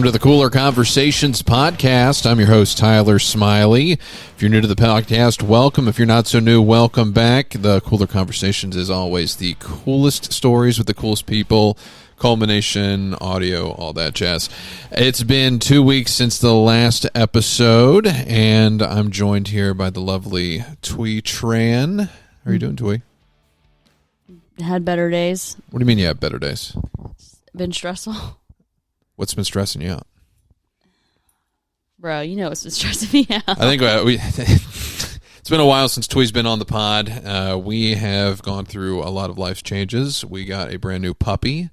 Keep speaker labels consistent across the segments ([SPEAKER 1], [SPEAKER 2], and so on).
[SPEAKER 1] Welcome to the Cooler Conversations podcast. I'm your host, Tyler Smiley. If you're new to the podcast, welcome. If you're not so new, welcome back. The Cooler Conversations is always the coolest stories with the coolest people, culmination, audio, all that jazz. It's been 2 weeks since the last episode, and I'm joined here by the lovely Thuy Tran. How are you doing, Thuy?
[SPEAKER 2] Had better days.
[SPEAKER 1] What do you mean you have better days?
[SPEAKER 2] Been stressful.
[SPEAKER 1] What's been stressing you out?
[SPEAKER 2] Bro, you know what's been stressing me out.
[SPEAKER 1] I think it's been a while since Thuy's been on the pod. We have gone through a lot of life's changes. We got a brand new puppy.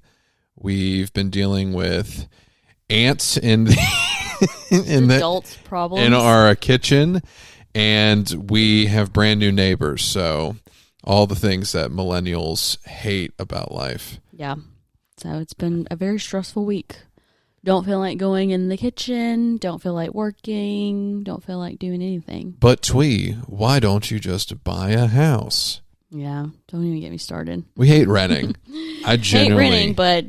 [SPEAKER 1] We've been dealing with ants in the
[SPEAKER 2] adult problems
[SPEAKER 1] in our kitchen, and we have brand new neighbors. So all the things that millennials hate about life.
[SPEAKER 2] Yeah. So it's been a very stressful week. Don't feel like going in the kitchen. Don't feel like working. Don't feel like doing anything.
[SPEAKER 1] But Thuy, why don't you just buy a house?
[SPEAKER 2] Yeah. Don't even get me started.
[SPEAKER 1] We hate renting. I genuinely
[SPEAKER 2] hate renting, but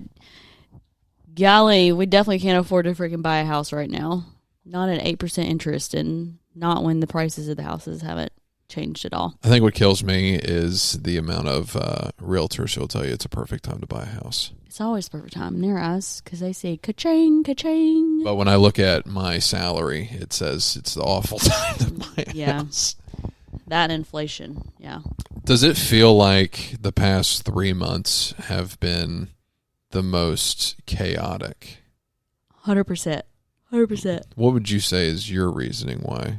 [SPEAKER 2] golly, we definitely can't afford to freaking buy a house right now. Not at 8% interest, and not when the prices of the houses haven't changed at all.
[SPEAKER 1] I think what kills me is the amount of realtors who'll tell you it's a perfect time to buy a house.
[SPEAKER 2] It's always the perfect time in their eyes because they say ka-ching, ka-ching.
[SPEAKER 1] But when I look at my salary, it says it's the awful time to buy a house.
[SPEAKER 2] That inflation, yeah.
[SPEAKER 1] Does it feel like the past 3 months have been the most chaotic?
[SPEAKER 2] 100%. 100%.
[SPEAKER 1] What would you say is your reasoning why?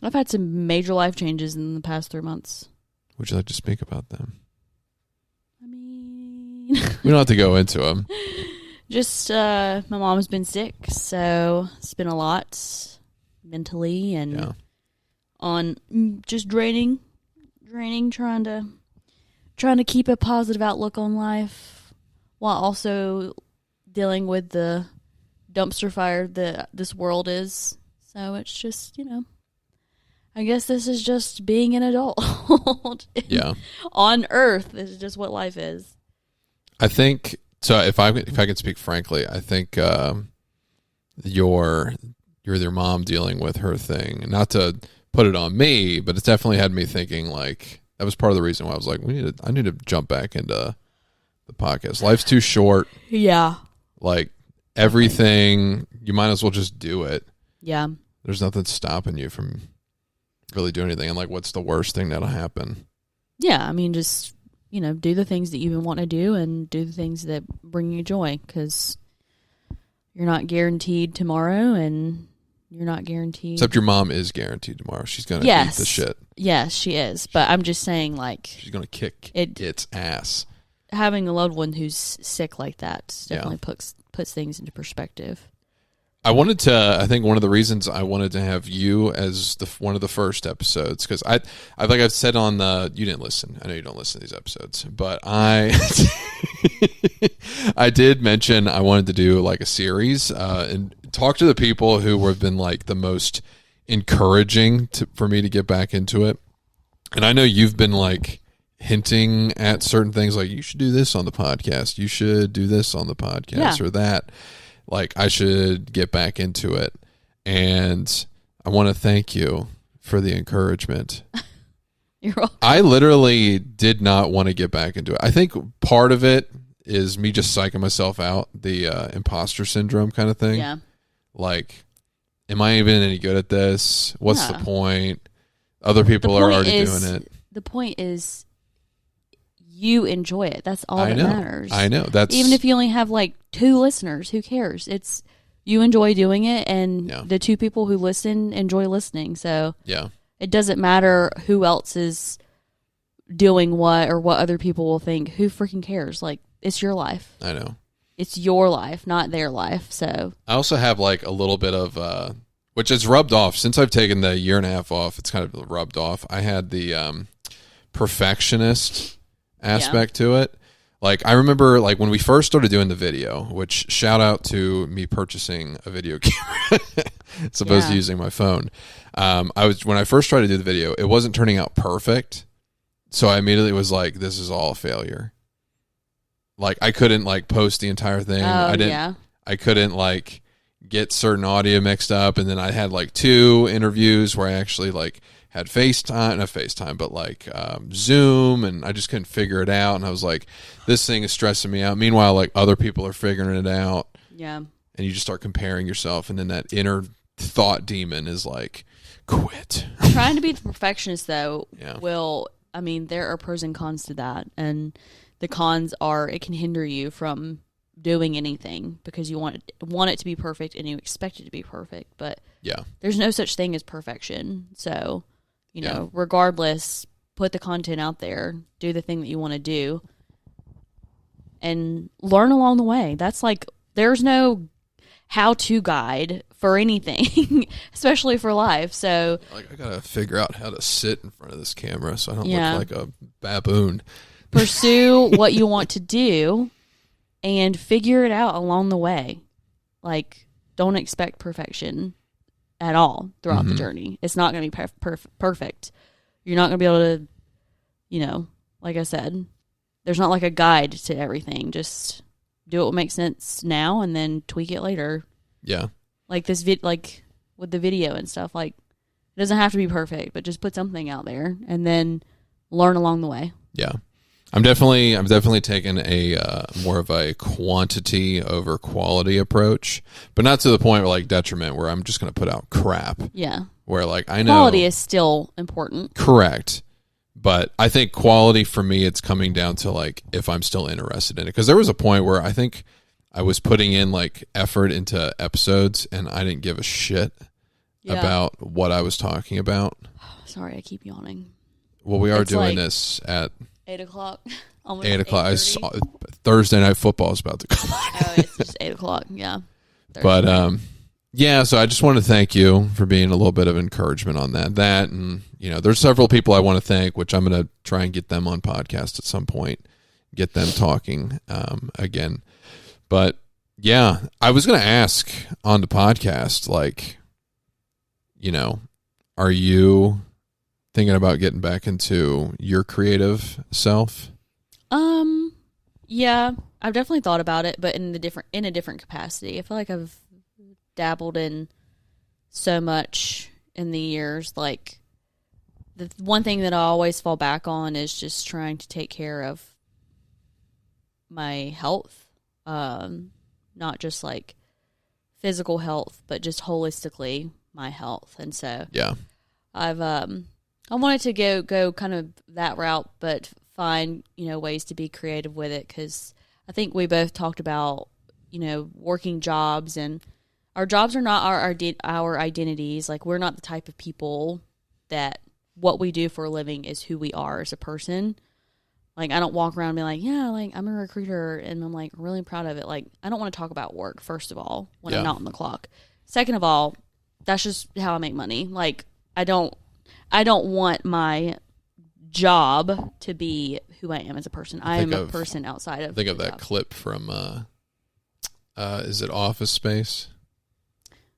[SPEAKER 2] I've had some major life changes in the past 3 months.
[SPEAKER 1] Would you like to speak about them?
[SPEAKER 2] I mean...
[SPEAKER 1] We don't have to go into them.
[SPEAKER 2] Just, my mom's been sick, so it's been a lot mentally and on just draining, trying to keep a positive outlook on life while also dealing with the dumpster fire that this world is. So it's just, I guess this is just being an adult.
[SPEAKER 1] Yeah.
[SPEAKER 2] On Earth, this is just what life is.
[SPEAKER 1] I think so. If I can speak frankly, I think you're your mom dealing with her thing. Not to put it on me, but it's definitely had me thinking. Like that was part of the reason why I was like, I need to jump back into the podcast. Life's too short.
[SPEAKER 2] Yeah.
[SPEAKER 1] Like everything, you might as well just do it.
[SPEAKER 2] Yeah.
[SPEAKER 1] There's nothing stopping you from really doing anything. And like, what's the worst thing that'll happen?
[SPEAKER 2] Yeah, I mean, just do the things that you've been wanting to do and do the things that bring you joy because you're not guaranteed tomorrow and you're not guaranteed.
[SPEAKER 1] Except your mom is guaranteed tomorrow. She's going to eat the shit.
[SPEAKER 2] Yes, she is. But I'm just saying, like...
[SPEAKER 1] She's going to kick its ass.
[SPEAKER 2] Having a loved one who's sick like that definitely puts things into perspective.
[SPEAKER 1] I think one of the reasons I wanted to have you as one of the first episodes, because I like I've said on you didn't listen. I know you don't listen to these episodes, but I did mention I wanted to do like a series and talk to the people who have been like the most encouraging for me to get back into it. And I know you've been like hinting at certain things like you should do this on the podcast. You should do this on the podcast or that. Like, I should get back into it. And I want to thank you for the encouragement.
[SPEAKER 2] You're welcome.
[SPEAKER 1] I literally did not want to get back into it. I think part of it is me just psyching myself out, the imposter syndrome kind of thing.
[SPEAKER 2] Yeah.
[SPEAKER 1] Like, am I even any good at this? What's the point? Other people are already doing it.
[SPEAKER 2] The point is you enjoy it. That's all that matters.
[SPEAKER 1] I know.
[SPEAKER 2] Even if you only have like 2 listeners, who cares? It's you enjoy doing it, and the 2 people who listen enjoy listening. So it doesn't matter who else is doing what or what other people will think. Who freaking cares? Like, it's your life.
[SPEAKER 1] I know.
[SPEAKER 2] It's your life, not their life. So
[SPEAKER 1] I also have like a little bit of which has rubbed off since I've taken the 1.5 years off. It's kind of rubbed off. I had the perfectionist aspect to it. Like, I remember like when we first started doing the video, which shout out to me purchasing a video camera as opposed to using my phone. When I first tried to do the video, it wasn't turning out perfect. So I immediately was like, this is all a failure. Like, I couldn't like post the entire thing. I couldn't like get certain audio mixed up. And then I had like 2 interviews where I actually like had FaceTime, but like Zoom, and I just couldn't figure it out. And I was like, this thing is stressing me out. Meanwhile, like other people are figuring it out.
[SPEAKER 2] Yeah.
[SPEAKER 1] And you just start comparing yourself, and then that inner thought demon is like, quit.
[SPEAKER 2] Trying to be the perfectionist, though,
[SPEAKER 1] Yeah.
[SPEAKER 2] there are pros and cons to that. And the cons are it can hinder you from doing anything because you want it to be perfect and you expect it to be perfect. But
[SPEAKER 1] yeah,
[SPEAKER 2] there's no such thing as perfection. So, regardless, put the content out there, do the thing that you want to do, and learn along the way. That's like, there's no how-to guide for anything, especially for life. So,
[SPEAKER 1] like, I gotta figure out how to sit in front of this camera so I don't look like a baboon.
[SPEAKER 2] Pursue what you want to do and figure it out along the way. Like, don't expect perfection at all throughout the journey. It's not going to be perfect. You're not going to be able to, like I said, there's not like a guide to everything. Just do what makes sense now and then tweak it later.
[SPEAKER 1] Yeah.
[SPEAKER 2] Like this like with the video and stuff, like it doesn't have to be perfect, but just put something out there and then learn along the way.
[SPEAKER 1] Yeah. I'm definitely taking a more of a quantity over quality approach, but not to the point where like detriment where I'm just going to put out crap.
[SPEAKER 2] Yeah.
[SPEAKER 1] Where like I know
[SPEAKER 2] quality is still important.
[SPEAKER 1] Correct. But I think quality for me, it's coming down to like if I'm still interested in it. Because there was a point where I think I was putting in like effort into episodes and I didn't give a shit about what I was talking about.
[SPEAKER 2] Sorry, I keep yawning.
[SPEAKER 1] Well, we are doing this at
[SPEAKER 2] 8 o'clock.
[SPEAKER 1] 8 o'clock. I saw Thursday Night Football is about to come on.
[SPEAKER 2] Oh, it's just 8 o'clock. Yeah.
[SPEAKER 1] Thursday. But yeah, so I just want to thank you for being a little bit of encouragement on that. That, and there's several people I want to thank, which I'm going to try and get them on podcast at some point, get them talking again. But yeah, I was going to ask on the podcast, like, are you thinking about getting back into your creative self?
[SPEAKER 2] Yeah, I've definitely thought about it, but in a different capacity. I feel like I've dabbled in so much in the years. Like, the one thing that I always fall back on is just trying to take care of my health, not just like physical health, but just holistically my health. And so
[SPEAKER 1] yeah,
[SPEAKER 2] I wanted to go kind of that route, but find ways to be creative with it, because I think we both talked about working jobs, and our jobs are not our identities. Like, we're not the type of people that what we do for a living is who we are as a person. Like, I don't walk around and be like, yeah, like, I'm a recruiter and I'm like really proud of it. Like, I don't want to talk about work, first of all, when I'm not on the clock. Second of all, that's just how I make money. Like, I don't want my job to be who I am as a person. I am a person outside of.
[SPEAKER 1] Think of that clip from is it Office Space?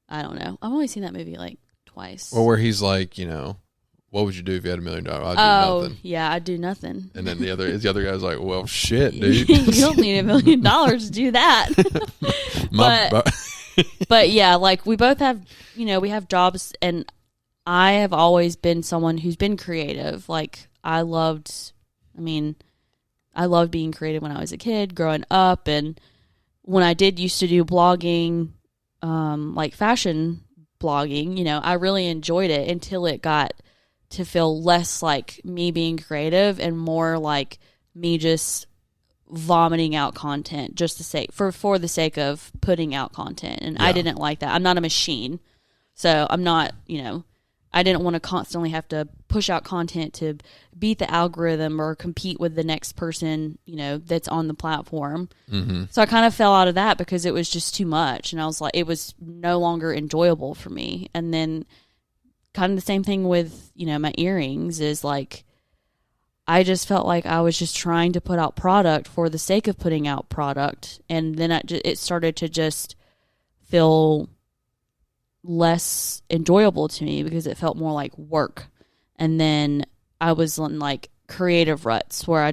[SPEAKER 2] I don't know. I've only seen that movie like twice.
[SPEAKER 1] Or where he's like, what would you do if you had $1 million? I'd do nothing.
[SPEAKER 2] Yeah, I'd do nothing.
[SPEAKER 1] And then the other guy's like, well, shit, dude.
[SPEAKER 2] You don't need $1 million to do that. But yeah, like, we both have, we have jobs, and I have always been someone who's been creative. Like, I loved being creative when I was a kid, growing up, and when I used to do blogging, like fashion blogging, I really enjoyed it until it got to feel less like me being creative and more like me just vomiting out content just for the sake of putting out content. And I didn't like that. I'm not a machine. So I'm not, I didn't want to constantly have to push out content to beat the algorithm or compete with the next person, that's on the platform. Mm-hmm. So I kind of fell out of that because it was just too much. And I was like, it was no longer enjoyable for me. And then kind of the same thing with, my earrings is like, I just felt like I was just trying to put out product for the sake of putting out product. And then it started to just feel less enjoyable to me because it felt more like work. And then I was in like creative ruts where I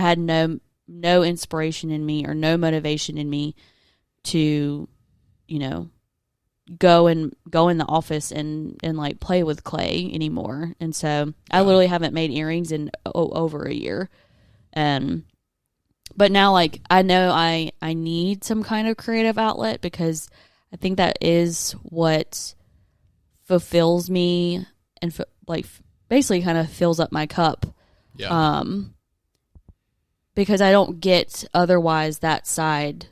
[SPEAKER 2] had no inspiration in me or no motivation in me to, go in the office and like play with clay anymore. And so I literally haven't made earrings in over a year. But now, like, I know I need some kind of creative outlet, because I think that is what fulfills me and basically kind of fills up my cup.
[SPEAKER 1] Yeah.
[SPEAKER 2] Because I don't get otherwise that side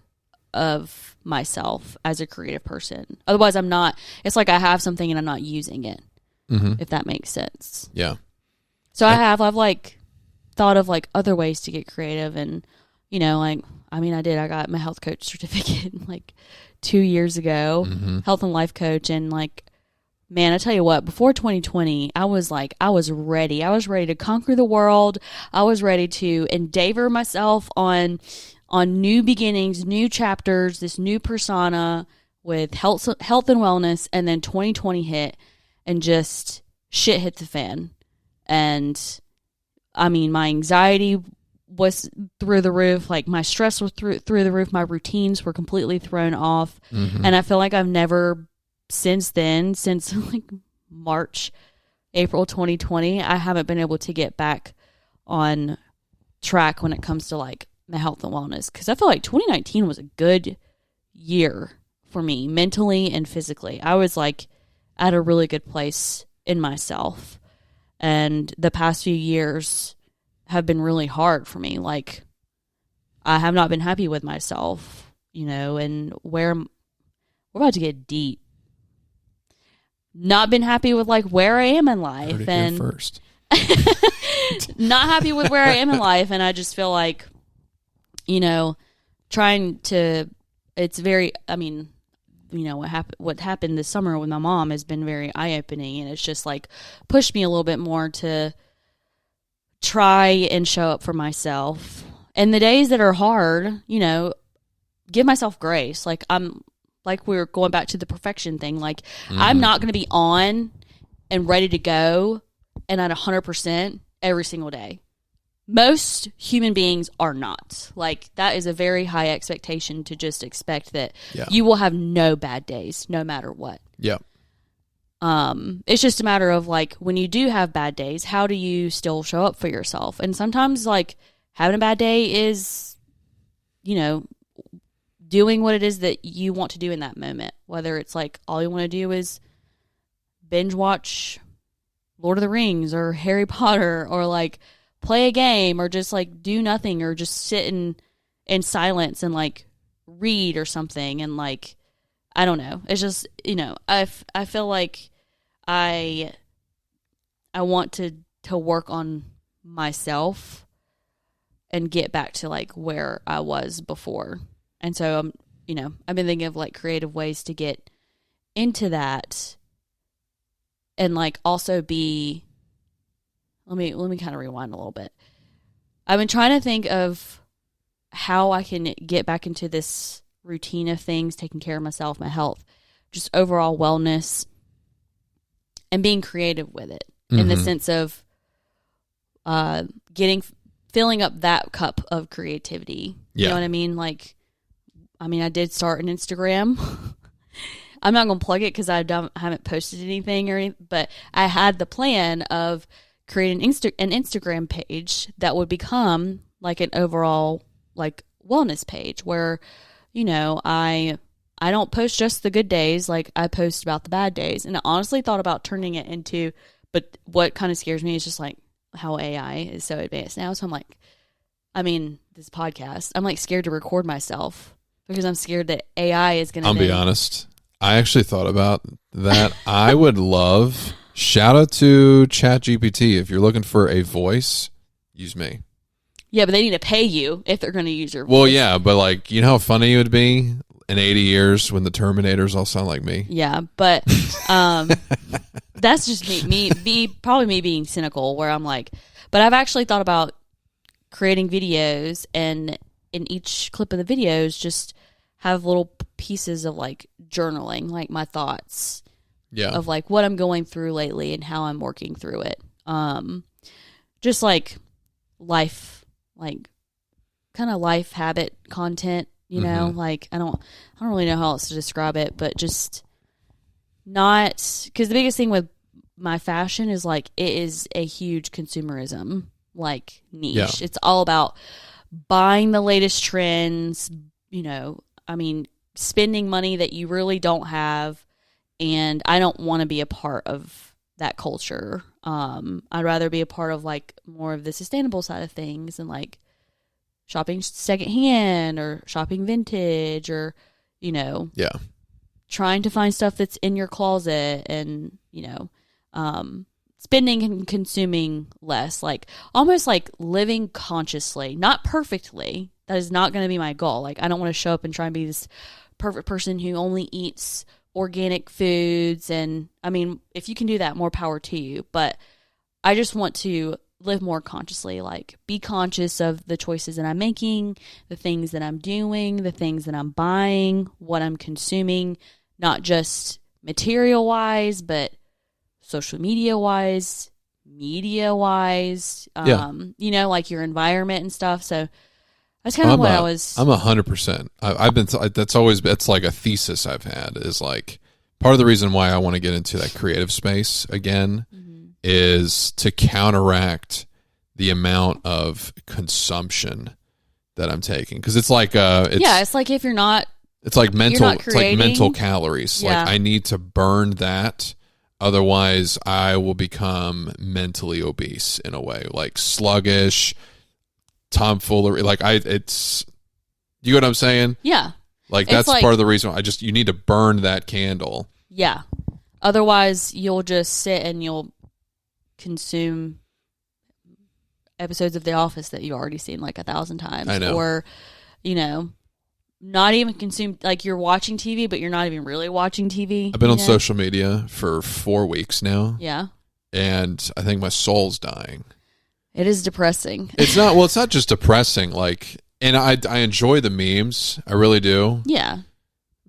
[SPEAKER 2] of myself as a creative person. Otherwise, I'm not. It's like I have something and I'm not using it.
[SPEAKER 1] Mm-hmm.
[SPEAKER 2] If that makes sense.
[SPEAKER 1] Yeah.
[SPEAKER 2] So I've like thought of like other ways to get creative, and like, I mean, I got my health coach certificate like 2 years ago, health and life coach, and like, man, I tell you what, before 2020, I was ready. I was ready to conquer the world. I was ready to endeavor myself on new beginnings, new chapters, this new persona with health and wellness. And then 2020 hit, and just shit hit the fan. And I mean, my anxiety was through the roof. Like, my stress was through the roof. My routines were completely thrown off. Mm-hmm. And I feel like I've never since like April 2020, I haven't been able to get back on track when it comes to like my health and wellness. Because I feel like 2019 was a good year for me, mentally and physically. I was like at a really good place in myself. And the past few years have been really hard for me. Like, I have not been happy with myself, and we're about to get deep. Not been happy with like where I am in life, and
[SPEAKER 1] first.
[SPEAKER 2] Not happy with where I am in life, and I just feel like, trying to. It's very. I mean, what happened this summer with my mom has been very eye opening, and it's just like pushed me a little bit more to try and show up for myself. And the days that are hard, give myself grace. Like, we're going back to the perfection thing. Like, I'm not going to be on and ready to go and at 100% every single day. Most human beings are not. Like, that is a very high expectation to just expect that you will have no bad days, no matter what.
[SPEAKER 1] Yeah.
[SPEAKER 2] It's just a matter of like, when you do have bad days, how do you still show up for yourself? And sometimes like having a bad day is, doing what it is that you want to do in that moment. Whether it's like all you want to do is binge watch Lord of the Rings or Harry Potter, or like play a game, or just like do nothing, or just sit in silence and like read or something. And like, I don't know. It's just, I feel like I want to work on myself and get back to like where I was before. And so I've been thinking of like creative ways to get into that, and like also be. Let me kind of rewind a little bit. I've been trying to think of how I can get back into this routine of things, taking care of myself, my health, just overall wellness, and being creative with it in the sense of filling up that cup of creativity. You know what I mean? Like, I did start an Instagram. I'm not going to plug it because I haven't posted anything or anything, but I had the plan of creating an Instagram page that would become like an overall like wellness page where, I don't post just the good days. Like, I post about the bad days. And I honestly thought about turning it into, but what kind of scares me is just like how AI is so advanced now. So I'm like, this podcast, I'm like scared to record myself because I'm scared that AI is going to.
[SPEAKER 1] I'll be honest. I actually thought about that. I would love, shout out to ChatGPT. If you're looking for a voice, use me.
[SPEAKER 2] Yeah, but they need to pay you if they're going to use your voice.
[SPEAKER 1] Well, yeah, but like, how funny it would be in 80 years when the Terminators all sound like me.
[SPEAKER 2] Yeah, but that's just probably me being cynical, where I'm like, but I've actually thought about creating videos, and in each clip of the videos, just have little pieces of like journaling, like my thoughts of like what I'm going through lately and how I'm working through it. Just like life, like kind of life habit content, like I don't really know how else to describe it, but just not because the biggest thing with my fashion is like it is a huge consumerism like niche.
[SPEAKER 1] Yeah.
[SPEAKER 2] It's all about buying the latest trends, I mean, spending money that you really don't have, and I don't want to be a part of that culture. I'd rather be a part of like more of the sustainable side of things and like shopping secondhand or shopping vintage or,
[SPEAKER 1] Yeah.
[SPEAKER 2] trying to find stuff that's in your closet and, spending and consuming less, like almost like living consciously, not perfectly. That is not going to be my goal. Like, I don't want to show up and try and be this perfect person who only eats organic foods. And I mean, if you can do that, more power to you. But I just want to live more consciously, like be conscious of the choices that I'm making, the things that I'm doing, the things that I'm buying, what I'm consuming, not just material wise, but social media wise, media wise, like your environment and stuff. So that's kind of what I was.
[SPEAKER 1] I'm 100%. I've been. It's like a thesis I've had is like part of the reason why I want to get into that creative space again is to counteract the amount of consumption that I'm taking because it's like
[SPEAKER 2] it's like if you're not.
[SPEAKER 1] It's like mental. It's like mental calories.
[SPEAKER 2] Yeah.
[SPEAKER 1] Like I need to burn that. Otherwise, I will become mentally obese in a way, like sluggish, tomfoolery. Like you know what I'm saying?
[SPEAKER 2] Yeah.
[SPEAKER 1] Like that's part of the reason you need to burn that candle.
[SPEAKER 2] Yeah. Otherwise, you'll just sit and you'll consume episodes of The Office that you've already seen like 1,000 times.
[SPEAKER 1] I know.
[SPEAKER 2] Or, not even consume, like you're watching TV, but you're not even really watching TV.
[SPEAKER 1] I've been on social media for 4 weeks now.
[SPEAKER 2] Yeah.
[SPEAKER 1] And I think my soul's dying.
[SPEAKER 2] It is depressing.
[SPEAKER 1] It's not just depressing. Like, and I enjoy the memes. I really do.
[SPEAKER 2] Yeah.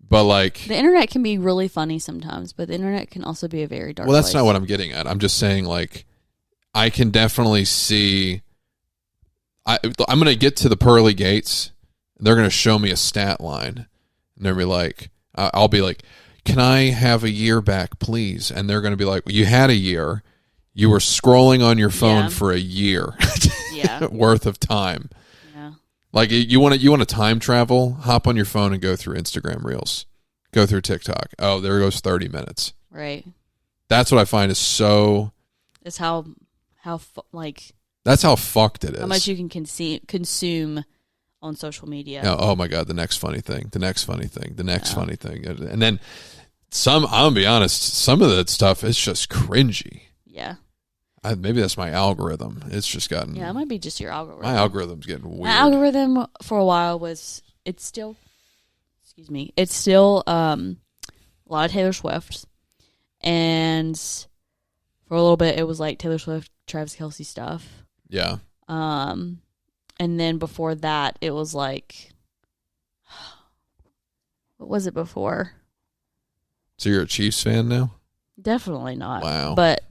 [SPEAKER 1] But like.
[SPEAKER 2] The internet can be really funny sometimes, but the internet can also be a very dark
[SPEAKER 1] Well, that's
[SPEAKER 2] place.
[SPEAKER 1] not what I'm getting at. I'm just saying like, I can definitely see. I'm going to get to the pearly gates. They're going to show me a stat line. And they're going to be like, I'll be like, can I have a year back, please? And they're going to be like, well, you had a year. You were scrolling on your phone for a year worth of time.
[SPEAKER 2] Yeah.
[SPEAKER 1] Like you want to time travel, hop on your phone and go through Instagram Reels. Go through TikTok. Oh, there goes 30 minutes.
[SPEAKER 2] Right.
[SPEAKER 1] That's what I find is so.
[SPEAKER 2] It's
[SPEAKER 1] that's how fucked it is.
[SPEAKER 2] How much you can consume on social media.
[SPEAKER 1] Oh my God, the next funny thing, the next funny thing, the next funny thing. And then I'm going to be honest, some of that stuff is just cringy.
[SPEAKER 2] Yeah.
[SPEAKER 1] Maybe that's my algorithm. It's just gotten.
[SPEAKER 2] Yeah, it might be just your algorithm.
[SPEAKER 1] My algorithm's getting weird.
[SPEAKER 2] My algorithm for a while it's still a lot of Taylor Swift. And for a little bit it was like Taylor Swift, Travis Kelce stuff.
[SPEAKER 1] Yeah.
[SPEAKER 2] And then before that, it was like, what was it before?
[SPEAKER 1] So you're a Chiefs fan now?
[SPEAKER 2] Definitely not.
[SPEAKER 1] Wow.
[SPEAKER 2] But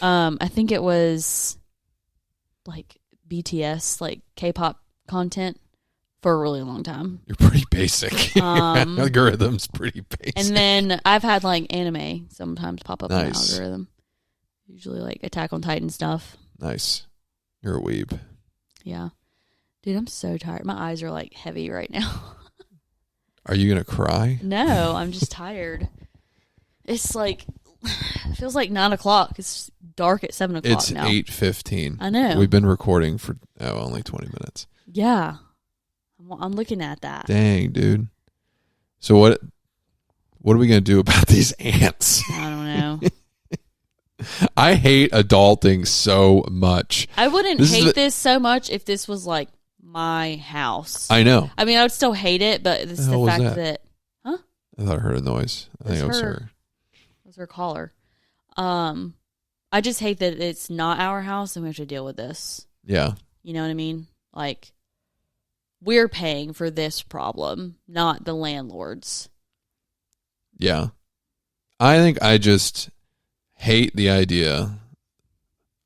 [SPEAKER 2] I think it was like BTS, like K-pop content for a really long time.
[SPEAKER 1] You're pretty basic. Your algorithm's pretty basic.
[SPEAKER 2] And then I've had like anime sometimes pop up in my
[SPEAKER 1] Nice.
[SPEAKER 2] algorithm. Usually like Attack on Titan stuff.
[SPEAKER 1] Nice. You're a weeb.
[SPEAKER 2] Yeah. Dude, I'm so tired. My eyes are like heavy right now.
[SPEAKER 1] Are you going to cry?
[SPEAKER 2] No, I'm just tired. It's like, it feels like 9 o'clock. It's dark at 7 o'clock now.
[SPEAKER 1] It's 8:15.
[SPEAKER 2] I know.
[SPEAKER 1] We've been recording for only 20 minutes.
[SPEAKER 2] Yeah. I'm looking at that.
[SPEAKER 1] Dang, dude. So what are we going to do about these ants?
[SPEAKER 2] I don't know.
[SPEAKER 1] I hate adulting so much.
[SPEAKER 2] I wouldn't hate this so much if this was like my house.
[SPEAKER 1] I know.
[SPEAKER 2] I mean, I would still hate it, but it's the fact that huh?
[SPEAKER 1] I thought I heard a noise. I think it was her.
[SPEAKER 2] It was her caller. I just hate that it's not our house and we have to deal with this.
[SPEAKER 1] Yeah.
[SPEAKER 2] You know what I mean? Like, we're paying for this problem, not the landlords.
[SPEAKER 1] Yeah. I think I just hate the idea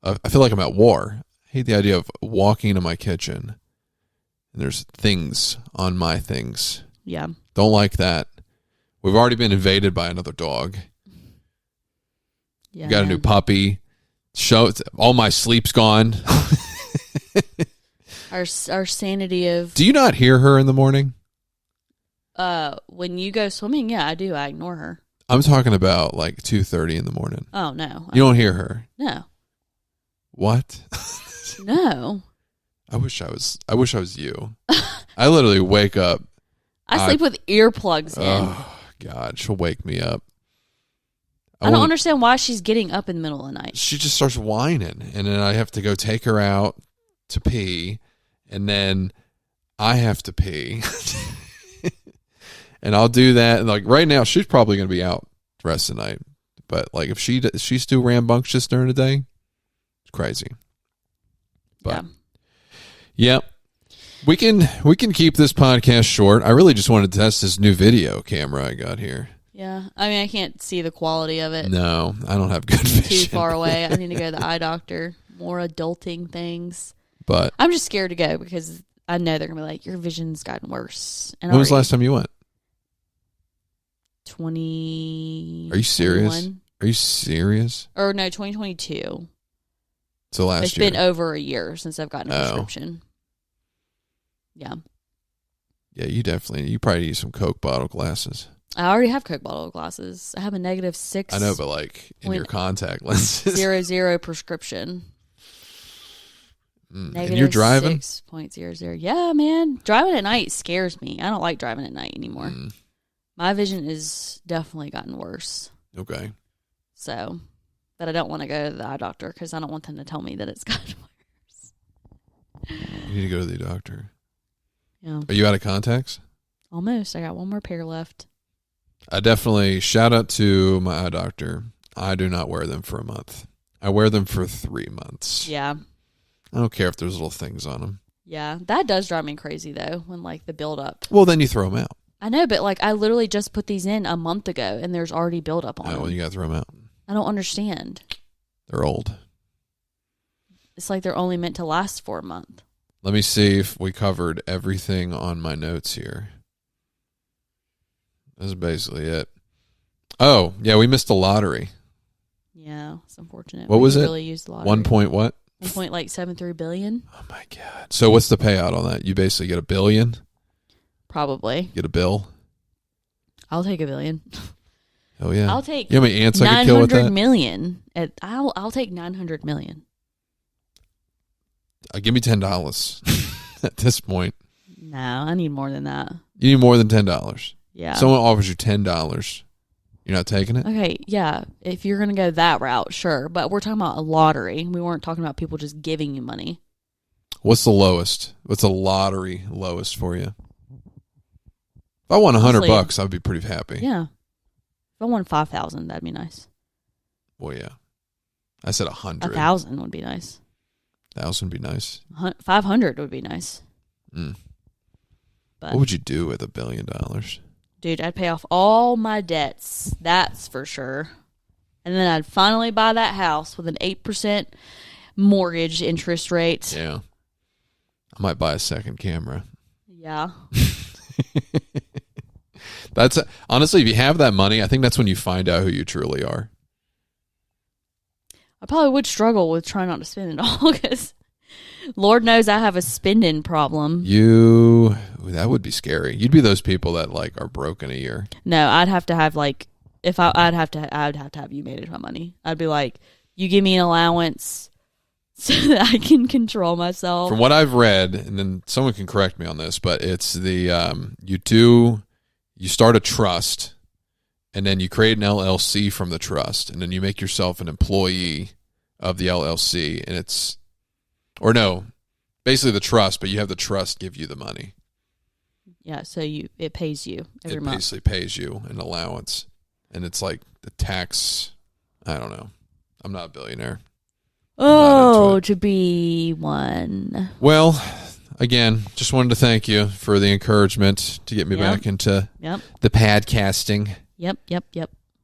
[SPEAKER 1] of, I feel like I'm at war. I hate the idea of walking into my kitchen and there's things on my things.
[SPEAKER 2] Yeah.
[SPEAKER 1] Don't like that. We've already been invaded by another dog.
[SPEAKER 2] Yeah,
[SPEAKER 1] we got a new puppy. All my sleep's gone.
[SPEAKER 2] Our sanity of...
[SPEAKER 1] Do you not hear her in the morning?
[SPEAKER 2] When you go swimming, yeah, I do. I ignore her.
[SPEAKER 1] I'm talking about like 2:30 in the morning.
[SPEAKER 2] Oh, no.
[SPEAKER 1] You don't hear her?
[SPEAKER 2] No.
[SPEAKER 1] What?
[SPEAKER 2] No.
[SPEAKER 1] I wish I was you. I literally wake up.
[SPEAKER 2] I sleep with earplugs in.
[SPEAKER 1] Oh, God. She'll wake me up.
[SPEAKER 2] I don't understand why she's getting up in the middle of the night.
[SPEAKER 1] She just starts whining, and then I have to go take her out to pee, and then I have to pee. And I'll do that. And like right now, she's probably going to be out the rest of the night. But like if she's still rambunctious during the day, it's crazy. But yeah, we can keep this podcast short. I really just wanted to test this new video camera I got here.
[SPEAKER 2] Yeah, I mean I can't see the quality of it.
[SPEAKER 1] No, I don't have good vision.
[SPEAKER 2] Too far away. I need to go to the eye doctor. More adulting things.
[SPEAKER 1] But
[SPEAKER 2] I'm just scared to go because I know they're gonna be like, your vision's gotten worse. And
[SPEAKER 1] when was the last time you went?
[SPEAKER 2] 20.
[SPEAKER 1] Are you serious?
[SPEAKER 2] 21?
[SPEAKER 1] Are you serious?
[SPEAKER 2] Or no, 2022.
[SPEAKER 1] So last year.
[SPEAKER 2] It's been over a year since I've gotten a prescription. Yeah.
[SPEAKER 1] Yeah, you probably need some Coke bottle glasses.
[SPEAKER 2] I already have Coke bottle glasses. I have a -6.
[SPEAKER 1] I know, but like in your contact lenses.
[SPEAKER 2] 0 prescription.
[SPEAKER 1] And you're driving?
[SPEAKER 2] 6.00. Yeah, man. Driving at night scares me. I don't like driving at night anymore. My vision is definitely gotten worse.
[SPEAKER 1] Okay.
[SPEAKER 2] So, but I don't want to go to the eye doctor because I don't want them to tell me that it's gotten worse.
[SPEAKER 1] You need to go to the doctor.
[SPEAKER 2] Yeah.
[SPEAKER 1] Are you out of contacts?
[SPEAKER 2] Almost. I got one more pair left.
[SPEAKER 1] I definitely shout out to my eye doctor. I do not wear them for a month. I wear them for 3 months.
[SPEAKER 2] Yeah.
[SPEAKER 1] I don't care if there's little things on them.
[SPEAKER 2] Yeah. That does drive me crazy though, when like the build up.
[SPEAKER 1] Well, then you throw them out.
[SPEAKER 2] I know, but like I literally just put these in a month ago and there's already build up on them.
[SPEAKER 1] Oh, well, you got to throw them out.
[SPEAKER 2] I don't understand.
[SPEAKER 1] They're old.
[SPEAKER 2] It's like they're only meant to last for a month.
[SPEAKER 1] Let me see if we covered everything on my notes here. That's basically it. Oh, yeah, we missed the lottery.
[SPEAKER 2] Yeah, it's unfortunate.
[SPEAKER 1] What was it?
[SPEAKER 2] Really used the lottery.
[SPEAKER 1] 1 point what?
[SPEAKER 2] 1.73 billion.
[SPEAKER 1] Oh my God. So what's the payout on that? You basically get $1 billion?
[SPEAKER 2] Probably.
[SPEAKER 1] Get a bill?
[SPEAKER 2] I'll take $1 billion.
[SPEAKER 1] Oh yeah.
[SPEAKER 2] I'll take.
[SPEAKER 1] You know how many ants I could kill with that?
[SPEAKER 2] 900 million. I'll take 900 million.
[SPEAKER 1] Give me $10 at this point.
[SPEAKER 2] No, I need more than that.
[SPEAKER 1] You need more than $10.
[SPEAKER 2] Yeah.
[SPEAKER 1] Someone offers you $10. You're not taking it?
[SPEAKER 2] Okay, yeah. If you're going to go that route, sure. But we're talking about a lottery. We weren't talking about people just giving you money.
[SPEAKER 1] What's the lowest? What's the lottery lowest for you? If I won $100, I'd be pretty happy.
[SPEAKER 2] Yeah. If I won 5,000, that'd be nice.
[SPEAKER 1] Well, yeah. I said 100.
[SPEAKER 2] 1,000 would be nice.
[SPEAKER 1] 1,000 would be nice.
[SPEAKER 2] 500 would be nice.
[SPEAKER 1] But what would you do with $1 billion?
[SPEAKER 2] Dude, I'd pay off all my debts. That's for sure. And then I'd finally buy that house with an 8% mortgage interest rate.
[SPEAKER 1] Yeah. I might buy a second camera.
[SPEAKER 2] Yeah.
[SPEAKER 1] Honestly, if you have that money, I think that's when you find out who you truly are.
[SPEAKER 2] I probably would struggle with trying not to spend it all because Lord knows I have a spending problem.
[SPEAKER 1] That would be scary. You'd be those people that like are broke in a year.
[SPEAKER 2] No, I'd have to have like, I'd have to have you manage my money. I'd be like, you give me an allowance so that I can control myself.
[SPEAKER 1] From what I've read, and then someone can correct me on this, but it's you start a trust, and then you create an LLC from the trust, and then you make yourself an employee of the LLC, and basically the trust, but you have the trust give you the money.
[SPEAKER 2] Yeah, so it pays you every month.
[SPEAKER 1] It basically pays you an allowance, and it's like the tax. I don't know. I'm not a billionaire.
[SPEAKER 2] Oh, to be one.
[SPEAKER 1] Well, again, just wanted to thank you for the encouragement to get me back into the podcasting.
[SPEAKER 2] Yep.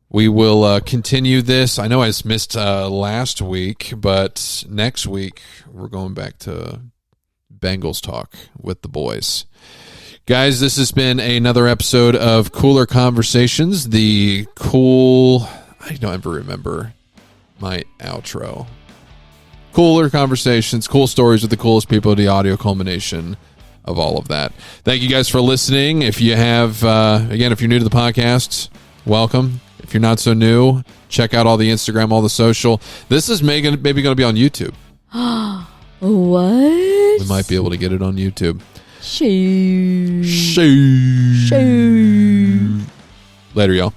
[SPEAKER 1] We will continue this. I know I just missed last week, but next week we're going back to Bengals talk with the boys. Guys, this has been another episode of Cooler Conversations. I don't ever remember my outro. Cooler conversations, cool stories with the coolest people, the audio culmination of all of that. Thank you guys for listening. If you have, again, if you're new to the podcast, welcome. If you're not so new, check out all the Instagram, all the social. This is maybe going to be on YouTube.
[SPEAKER 2] What?
[SPEAKER 1] We might be able to get it on YouTube.
[SPEAKER 2] Shoo.
[SPEAKER 1] Shoo.
[SPEAKER 2] Shoo.
[SPEAKER 1] Later, y'all.